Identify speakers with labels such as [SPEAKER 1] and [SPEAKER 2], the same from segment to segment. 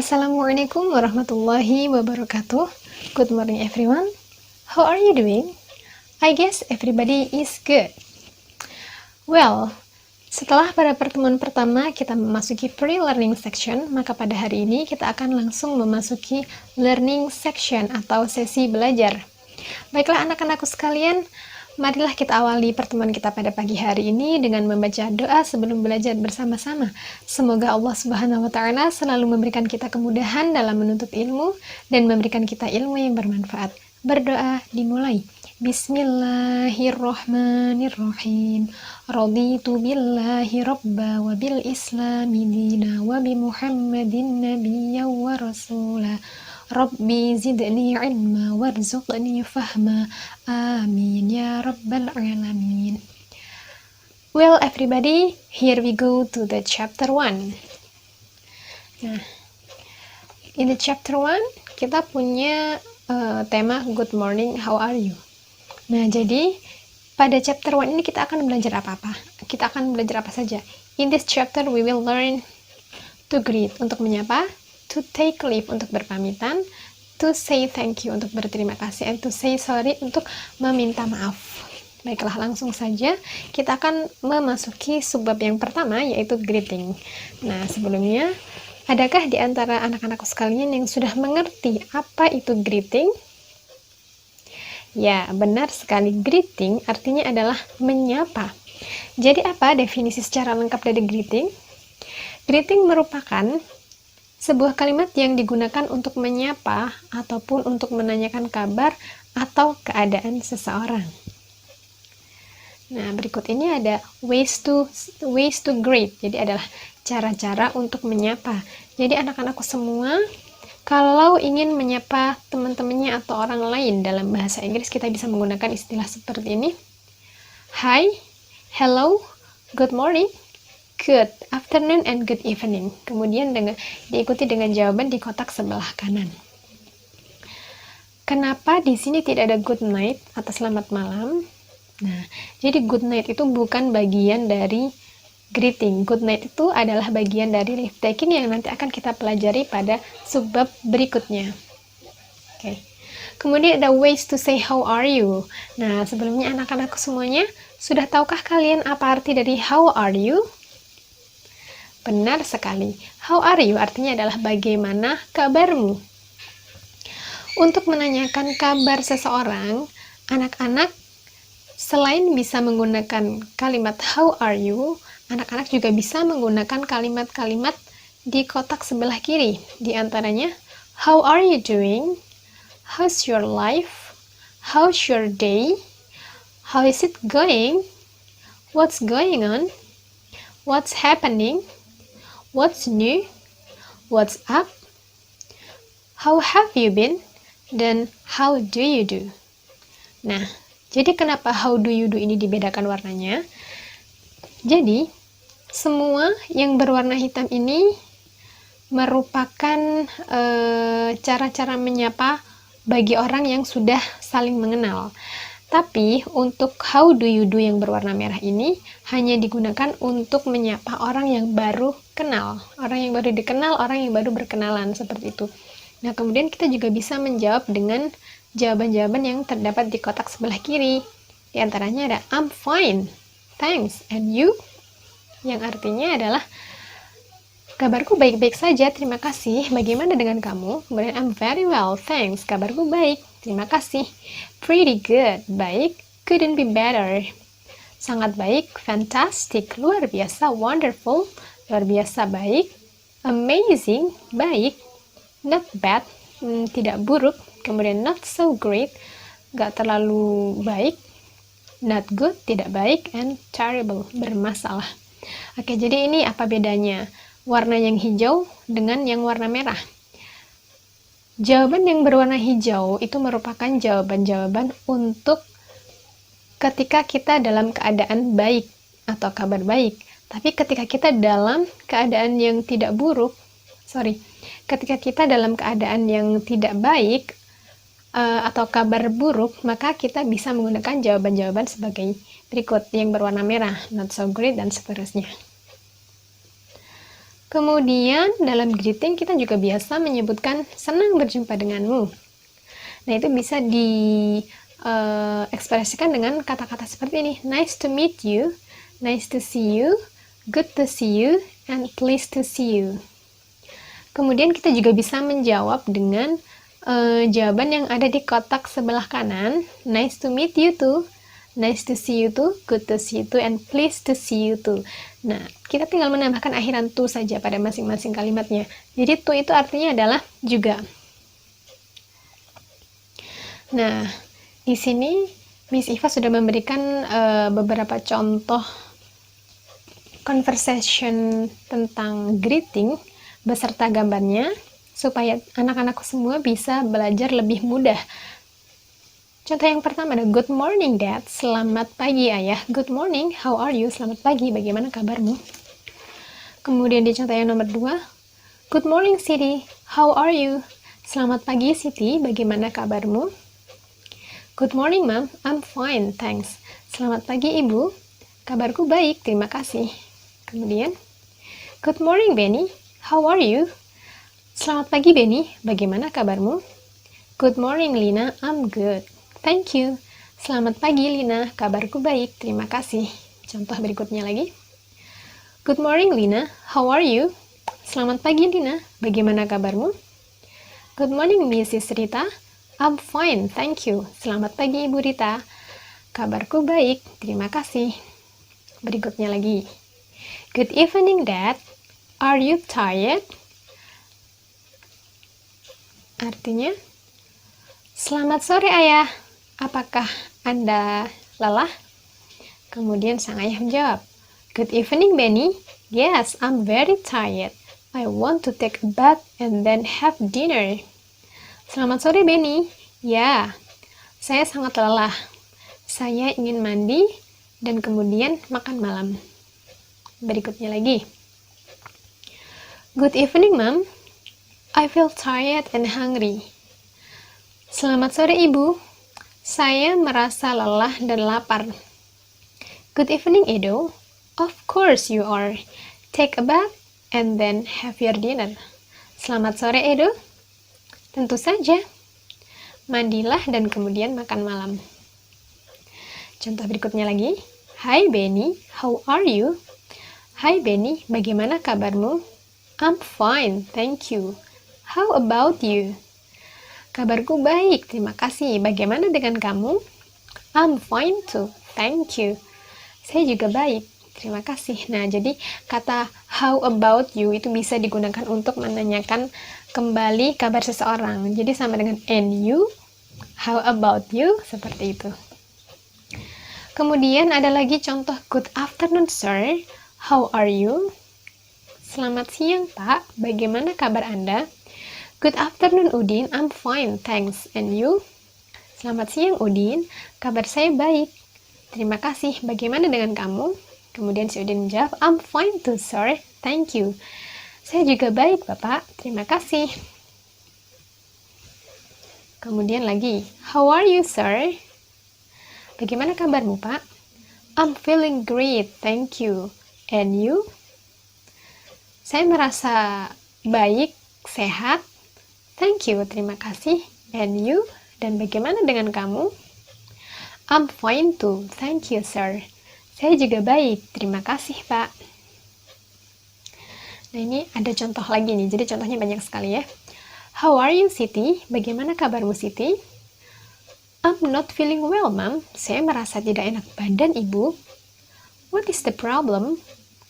[SPEAKER 1] Assalamualaikum warahmatullahi wabarakatuh. Good morning everyone. How are you doing? I guess everybody is good. Well, setelah pada pertemuan pertama kita memasuki pre-learning section, maka pada hari ini kita akan langsung memasuki learning section atau sesi belajar. Baiklah anak-anakku sekalian, marilah kita awali pertemuan kita pada pagi hari ini dengan membaca doa sebelum belajar bersama-sama. Semoga Allah Subhanahu wa Ta'ala selalu memberikan kita kemudahan dalam menuntut ilmu dan memberikan kita ilmu yang bermanfaat. Berdoa dimulai. Bismillahirrahmanirrahim. Raditu billahi rabba wa bil islami dina wa bi Muhammadin nabiyya wa rasula. Rabbi zidni ilma warzuqni fahma. Amin ya rabbal alamin. Well everybody, here we go to the chapter 1. Nah, in the chapter 1 kita punya tema good morning, how are you? Nah, jadi pada chapter 1 ini kita akan belajar apa-apa? Kita akan belajar apa saja? In this chapter we will learn to greet, untuk menyapa, to take leave, untuk berpamitan, to say thank you, untuk berterima kasih, and to say sorry, untuk meminta maaf. Baiklah, langsung saja kita akan memasuki subbab yang pertama, yaitu greeting. Nah, sebelumnya, adakah di antara anak-anakku sekalian yang sudah mengerti apa itu greeting? Ya, benar sekali. Greeting artinya adalah menyapa. Jadi apa definisi secara lengkap dari greeting? Greeting merupakan sebuah kalimat yang digunakan untuk menyapa ataupun untuk menanyakan kabar atau keadaan seseorang. Nah, berikut ini ada ways to greet. Jadi adalah cara-cara untuk menyapa. Jadi anak-anakku semua, kalau ingin menyapa teman-temannya atau orang lain dalam bahasa Inggris, kita bisa menggunakan istilah seperti ini. Hi, hello, good morning, good afternoon, and good evening. Kemudian diikuti dengan jawaban di kotak sebelah kanan. Kenapa di sini tidak ada good night atau selamat malam? Nah, jadi good night itu bukan bagian dari greeting. Good night itu adalah bagian dari leave taking yang nanti akan kita pelajari pada subbab berikutnya. Oke. Kemudian ada ways to say how are you. Nah, sebelumnya anak-anakku semuanya, sudah tahukah kalian apa arti dari how are you? Benar sekali. How are you artinya adalah bagaimana kabarmu. Untuk menanyakan kabar seseorang, anak-anak selain bisa menggunakan kalimat how are you, anak-anak juga bisa menggunakan kalimat-kalimat di kotak sebelah kiri. Di antaranya, how are you doing? How's your life? How's your day? How is it going? What's going on? What's happening? What's new? What's up? How have you been? Dan how do you do? Nah, jadi kenapa how do you do ini dibedakan warnanya? Jadi, semua yang berwarna hitam ini merupakan cara-cara menyapa bagi orang yang sudah saling mengenal. Tapi untuk how do you do yang berwarna merah ini hanya digunakan untuk menyapa orang yang baru kenal. Orang yang baru dikenal, orang yang baru berkenalan, seperti itu. Nah, kemudian kita juga bisa menjawab dengan jawaban-jawaban yang terdapat di kotak sebelah kiri. Di antaranya ada I'm fine, thanks, and you? Yang artinya adalah kabarku baik-baik saja, terima kasih. Bagaimana dengan kamu? Kemudian I'm very well, thanks. Kabarku baik, terima kasih. Pretty good, baik. Couldn't be better. Sangat baik, fantastic, luar biasa, wonderful, luar biasa baik. Amazing, baik. Not bad, tidak buruk. Kemudian not so great, gak terlalu baik. Not good, tidak baik. And terrible, bermasalah. Oke, jadi ini apa bedanya warna yang hijau dengan yang warna merah? Jawaban yang berwarna hijau itu merupakan jawaban-jawaban untuk ketika kita dalam keadaan baik atau kabar baik. Tapi ketika kita dalam keadaan yang tidak buruk, ketika kita dalam keadaan yang tidak baik atau kabar buruk, maka kita bisa menggunakan jawaban-jawaban sebagai berikut yang berwarna merah, not so great, dan seterusnya. Kemudian dalam greeting kita juga biasa menyebutkan senang berjumpa denganmu. Nah, itu bisa ekspresikan dengan kata-kata seperti ini. Nice to meet you, nice to see you, good to see you, and pleased to see you. Kemudian kita juga bisa menjawab dengan jawaban yang ada di kotak sebelah kanan. Nice to meet you too, nice to see you too, good to see you too, and pleased to see you too. Nah, kita tinggal menambahkan akhiran to saja pada masing-masing kalimatnya. Jadi to itu artinya adalah juga. Nah, di sini Miss Iva sudah memberikan beberapa contoh conversation tentang greeting beserta gambarnya supaya anak-anakku semua bisa belajar lebih mudah. Contoh yang pertama ada good morning dad, selamat pagi ayah. Good morning, how are you? Selamat pagi, bagaimana kabarmu? Kemudian di contoh yang nomor 2, good morning Siti, how are you? Selamat pagi Siti, bagaimana kabarmu? Good morning mom, I'm fine, thanks. Selamat pagi ibu, kabarku baik, terima kasih. Kemudian, good morning Benny, how are you? Selamat pagi Benny, bagaimana kabarmu? Good morning Lina, I'm good. Thank you. Selamat pagi Lina, kabarku baik, terima kasih. Contoh berikutnya lagi. Good morning Lina, how are you? Selamat pagi Lina, bagaimana kabarmu? Good morning Mrs. Rita, I'm fine, thank you. Selamat pagi Ibu Rita, kabarku baik, terima kasih. Berikutnya lagi. Good evening Dad, are you tired? Artinya, selamat sore ayah, apakah Anda lelah? Kemudian sang ayah menjawab, good evening Benny, yes, I'm very tired. I want to take a bath and then have dinner. Selamat sore Benny, ya, saya sangat lelah. Saya ingin mandi dan kemudian makan malam. Berikutnya lagi. Good evening Mom, I feel tired and hungry. Selamat sore Ibu, saya merasa lelah dan lapar. Good evening Edo, of course you are. Take a bath and then have your dinner. Selamat sore Edo, tentu saja. Mandilah dan kemudian makan malam. Contoh berikutnya lagi. Hi Benny, how are you? Hai Benny, bagaimana kabarmu? I'm fine, thank you. How about you? Kabarku baik, terima kasih. Bagaimana dengan kamu? I'm fine too, thank you. Saya juga baik, terima kasih. Nah, jadi kata how about you itu bisa digunakan untuk menanyakan kembali kabar seseorang. Jadi sama dengan and you, how about you, seperti itu. Kemudian ada lagi contoh good afternoon sir, how are you? Selamat siang Pak, bagaimana kabar Anda? Good afternoon Udin, I'm fine, thanks. And you? Selamat siang Udin, kabar saya baik. Terima kasih, bagaimana dengan kamu? Kemudian si Udin menjawab, I'm fine too sir, thank you. Saya juga baik Bapak, terima kasih. Kemudian lagi, how are you sir? Bagaimana kabarmu Pak? I'm feeling great, thank you. And you? Saya merasa baik, sehat. Thank you, terima kasih. And you? Dan bagaimana dengan kamu? I'm fine too, thank you sir. Saya juga baik, terima kasih Pak. Nah ini ada contoh lagi nih, jadi contohnya banyak sekali ya. How are you Siti? Bagaimana kabarmu Siti? I'm not feeling well Mom. Saya merasa tidak enak badan Ibu. What is the problem?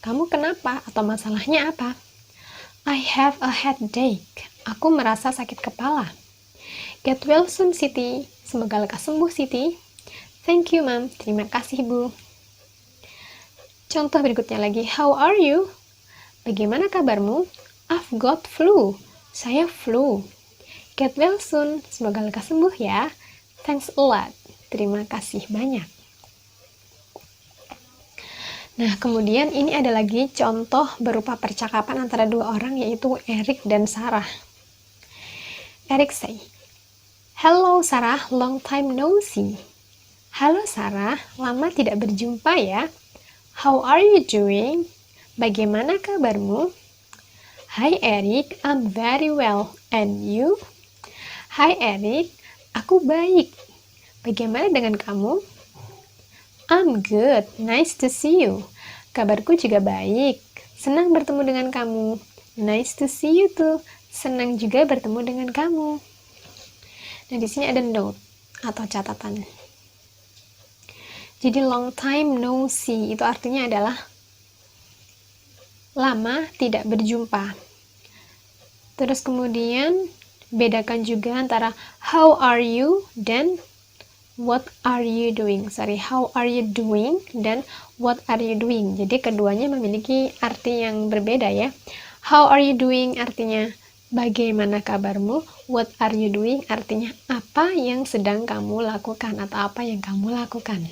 [SPEAKER 1] Kamu kenapa? Atau masalahnya apa? I have a headache. Aku merasa sakit kepala. Get well soon, Siti. Semoga lekas sembuh, Siti. Thank you, Mom. Terima kasih, Bu. Contoh berikutnya lagi. How are you? Bagaimana kabarmu? I've got flu. Saya flu. Get well soon. Semoga lekas sembuh ya. Thanks a lot. Terima kasih banyak. Nah, kemudian ini ada lagi contoh berupa percakapan antara dua orang, yaitu Eric dan Sarah. Eric say, hello Sarah, long time no see. Halo Sarah, lama tidak berjumpa ya. How are you doing? Bagaimana kabarmu? Hi Eric, I'm very well. And you? Hi Eric, aku baik. Bagaimana dengan kamu? I'm good, nice to see you. Kabarku juga baik. Senang bertemu dengan kamu. Nice to see you too. Senang juga bertemu dengan kamu. Nah, di sini ada note atau catatan. Jadi long time no see itu artinya adalah lama tidak berjumpa. Terus kemudian bedakan juga antara how are you dan what are you doing. How are you doing dan what are you doing. Jadi keduanya memiliki arti yang berbeda ya. How are you doing artinya bagaimana kabarmu. What are you doing artinya apa yang sedang kamu lakukan atau apa yang kamu lakukan.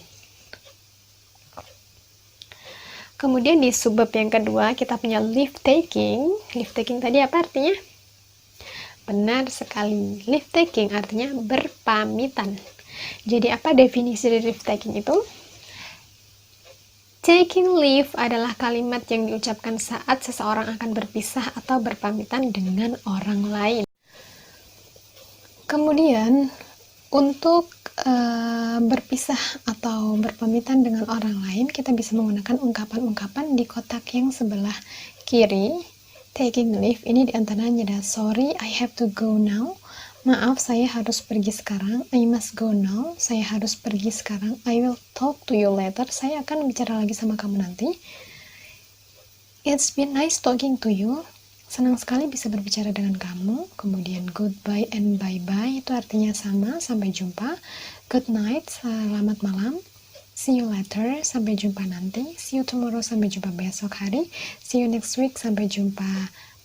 [SPEAKER 1] Kemudian di subbab yang kedua kita punya leave taking. Leave taking tadi apa artinya? Benar sekali. Leave taking artinya berpamitan. Jadi apa definisi dari leave taking itu? Taking leave adalah kalimat yang diucapkan saat seseorang akan berpisah atau berpamitan dengan orang lain. Kemudian untuk berpisah atau berpamitan dengan orang lain, kita bisa menggunakan ungkapan-ungkapan di kotak yang sebelah kiri. Taking leave ini diantaranya ada sorry, I have to go now. Maaf, saya harus pergi sekarang. I must go now. Saya harus pergi sekarang. I will talk to you later. Saya akan bicara lagi sama kamu nanti. It's been nice talking to you. Senang sekali bisa berbicara dengan kamu. Kemudian goodbye and bye-bye itu artinya sama, sampai jumpa. Good night, selamat malam. See you later, sampai jumpa nanti. See you tomorrow, sampai jumpa besok hari. See you next week, sampai jumpa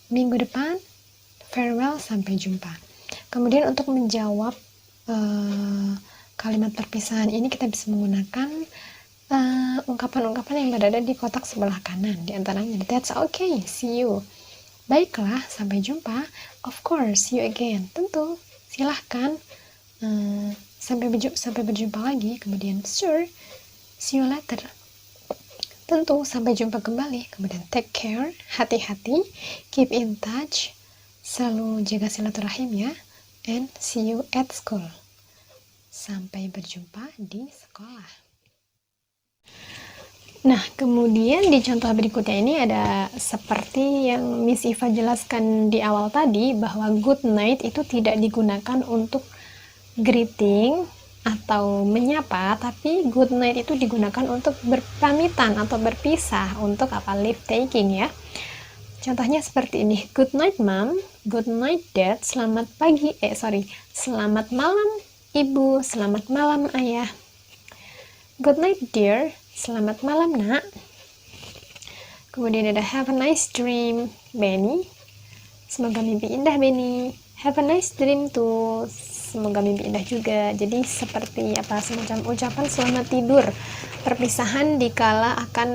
[SPEAKER 1] minggu depan. Farewell, sampai jumpa. Kemudian untuk menjawab kalimat perpisahan ini kita bisa menggunakan ungkapan-ungkapan yang berada di kotak sebelah kanan. Di antaranya, that's okay, see you. Baiklah, sampai jumpa. Of course, see you again. Tentu, silahkan. Sampai berjumpa lagi. Kemudian, sure, see you later. Tentu, sampai jumpa kembali. Kemudian, take care, hati-hati, keep in touch, selalu jaga silaturahim ya. And see you at school. Sampai berjumpa di sekolah. Nah, kemudian di contoh berikutnya ini ada seperti yang Miss Iva jelaskan di awal tadi, bahwa good night itu tidak digunakan untuk greeting atau menyapa, tapi good night itu digunakan untuk berpamitan atau berpisah, untuk apa? Leave taking ya. Contohnya seperti ini, good night mom, good night dad, selamat malam ibu, selamat malam ayah. Good night dear, selamat malam nak. Kemudian ada have a nice dream, Benny, semoga mimpi indah Benny. Have a nice dream too, semoga mimpi indah juga. Jadi seperti apa, semacam ucapan selamat tidur, perpisahan dikala akan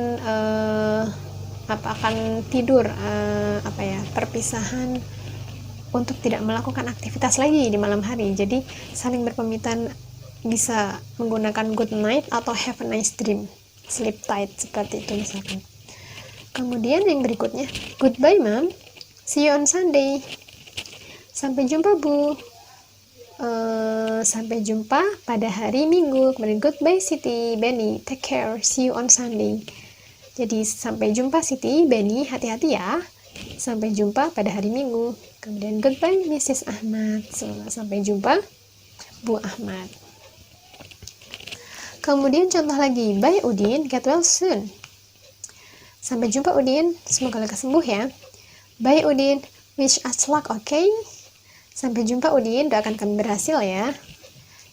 [SPEAKER 1] tidur, perpisahan untuk tidak melakukan aktivitas lagi di malam hari. Jadi saling berpamitan bisa menggunakan good night atau have a nice dream, sleep tight, seperti itu misalkan. Kemudian yang berikutnya, goodbye mom, see you on Sunday, sampai jumpa bu, sampai jumpa pada hari Minggu. Kemudian goodbye Siti, Benny, take care, see you on Sunday. Jadi sampai jumpa Siti, Benny, hati-hati ya. Sampai jumpa pada hari Minggu. Kemudian goodbye Mrs. Ahmad, sampai jumpa Bu Ahmad. Kemudian contoh lagi, bye Udin, get well soon. Sampai jumpa Udin, semoga lekas sembuh ya. Bye Udin, wish us luck, okay? Sampai jumpa Udin, doakan kami berhasil ya.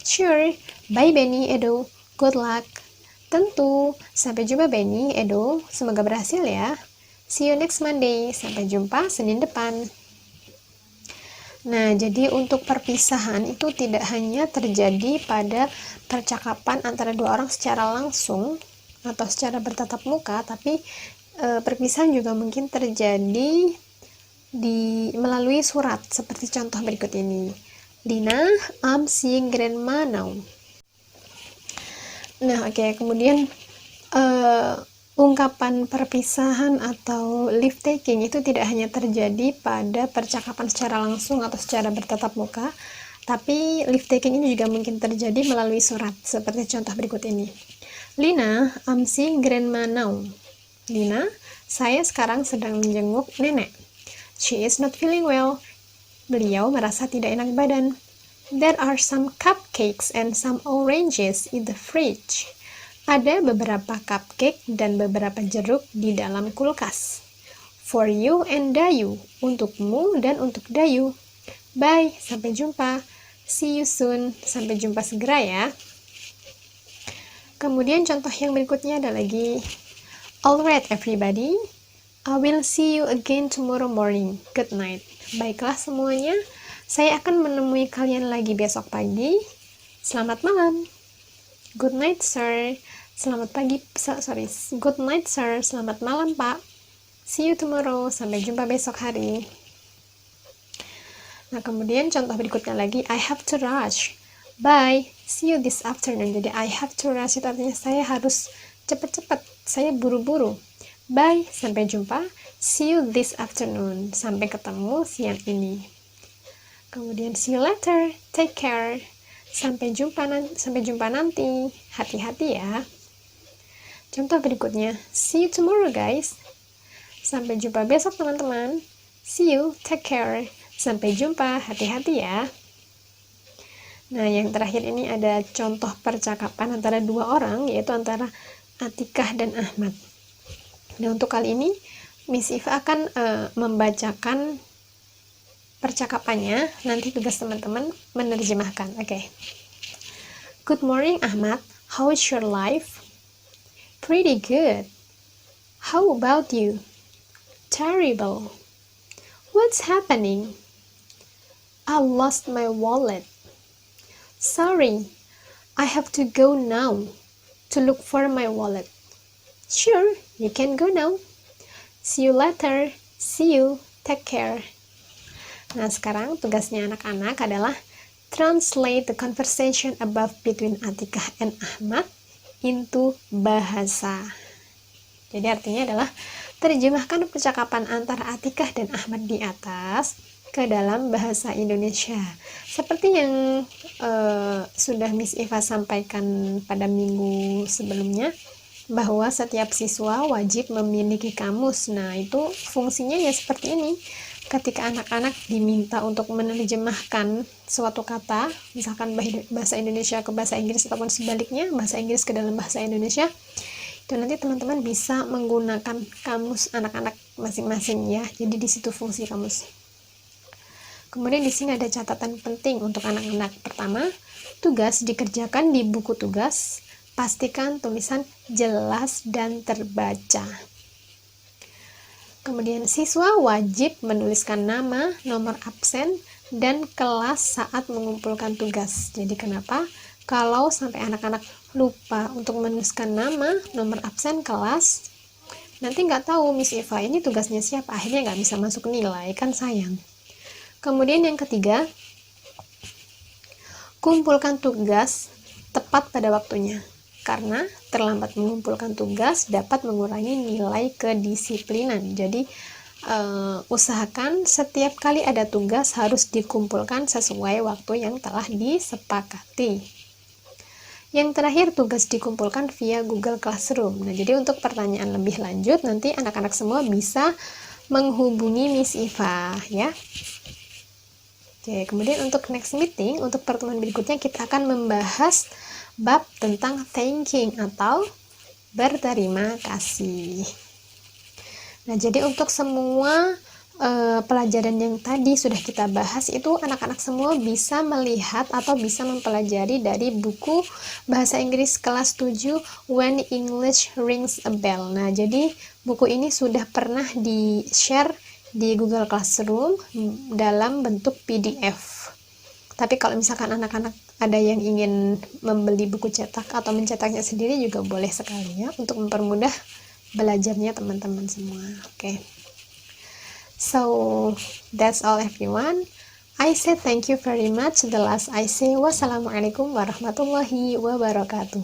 [SPEAKER 1] Sure, bye Benny, Edo, good luck. Tentu, sampai jumpa Benny, Edo, semoga berhasil ya. See you next Monday, sampai jumpa Senin depan. Nah, jadi untuk perpisahan itu tidak hanya terjadi pada percakapan antara dua orang secara langsung atau secara bertatap muka, tapi perpisahan juga mungkin terjadi melalui surat, seperti contoh berikut ini. Lina, I'm seeing grandma now. Nah, oke, kemudian Ungkapan perpisahan atau leave taking itu tidak hanya terjadi pada percakapan secara langsung atau secara bertatap muka, tapi leave taking ini juga mungkin terjadi melalui surat, seperti contoh berikut ini. Lina, I'm seeing grandma now. Lina, saya sekarang sedang menjenguk nenek. She is not feeling well. Beliau merasa tidak enak badan. There are some cupcakes and some oranges in the fridge. Ada beberapa cupcake dan beberapa jeruk di dalam kulkas. For you and Dayu, untukmu dan untuk Dayu. Bye, sampai jumpa. See you soon, sampai jumpa segera ya. Kemudian contoh yang berikutnya ada lagi. Alright everybody, I will see you again tomorrow morning. Good night. Baiklah semuanya, saya akan menemui kalian lagi besok pagi. Selamat malam. Good night, sir. Selamat pagi, Good night, sir. Selamat malam, Pak. See you tomorrow. Sampai jumpa besok hari. Nah, kemudian contoh berikutnya lagi. I have to rush. Bye. See you this afternoon. Jadi, I have to rush itu artinya saya harus cepat-cepat. Saya buru-buru. Bye. Sampai jumpa. See you this afternoon. Sampai ketemu siang ini. Kemudian, see you later. Take care. Sampai jumpa nanti. Hati-hati ya. Contoh berikutnya, see you tomorrow guys. Sampai jumpa besok teman-teman. See you, take care. Sampai jumpa, hati-hati ya. Nah, yang terakhir ini ada contoh percakapan antara dua orang, yaitu antara Atikah dan Ahmad. Nah, untuk kali ini Miss Iva akan membacakan percakapannya, nanti tugas teman-teman menerjemahkan. Oke. Good morning Ahmad, how is your life? Pretty good. How about you? Terrible. What's happening? I lost my wallet. Sorry, I have to go now to look for my wallet. Sure, you can go now. See you later. See you. Take care. Nah, sekarang tugasnya anak-anak adalah translate the conversation above between Atikah and Ahmad into bahasa. Jadi artinya adalah terjemahkan percakapan antara Atikah dan Ahmad di atas ke dalam bahasa Indonesia. Seperti yang sudah Miss Eva sampaikan pada minggu sebelumnya, bahwa setiap siswa wajib memiliki kamus. Nah, itu fungsinya ya seperti ini. Ketika anak-anak diminta untuk menerjemahkan suatu kata, misalkan bahasa Indonesia ke bahasa Inggris ataupun sebaliknya, bahasa Inggris ke dalam bahasa Indonesia, itu nanti teman-teman bisa menggunakan kamus anak-anak masing-masing ya. Jadi di situ fungsi kamus. Kemudian di sini ada catatan penting untuk anak-anak. Pertama, tugas dikerjakan di buku tugas. Pastikan tulisan jelas dan terbaca. Kemudian siswa wajib menuliskan nama, nomor absen, dan kelas saat mengumpulkan tugas. Jadi kenapa? Kalau sampai anak-anak lupa untuk menuliskan nama, nomor absen, kelas, nanti nggak tahu Miss Eva ini tugasnya siapa, akhirnya nggak bisa masuk nilai, kan sayang. Kemudian yang ketiga, kumpulkan tugas tepat pada waktunya. Karena terlambat mengumpulkan tugas dapat mengurangi nilai kedisiplinan. Jadi usahakan setiap kali ada tugas harus dikumpulkan sesuai waktu yang telah disepakati. Yang terakhir, tugas dikumpulkan via Google Classroom. Nah, jadi untuk pertanyaan lebih lanjut nanti anak-anak semua bisa menghubungi Miss Eva ya. Oke, kemudian untuk next meeting, untuk pertemuan berikutnya kita akan membahas bab tentang thanking atau berterima kasih. Nah, jadi untuk semua pelajaran yang tadi sudah kita bahas itu anak-anak semua bisa melihat atau bisa mempelajari dari buku bahasa Inggris kelas 7 When English Rings a Bell. Nah, jadi buku ini sudah pernah di-share di Google Classroom dalam bentuk PDF. Tapi kalau misalkan anak-anak ada yang ingin membeli buku cetak atau mencetaknya sendiri juga boleh sekali ya, untuk mempermudah belajarnya teman-teman semua. Oke. So, that's all everyone. I say thank you very much. The last I say, wassalamualaikum warahmatullahi wabarakatuh.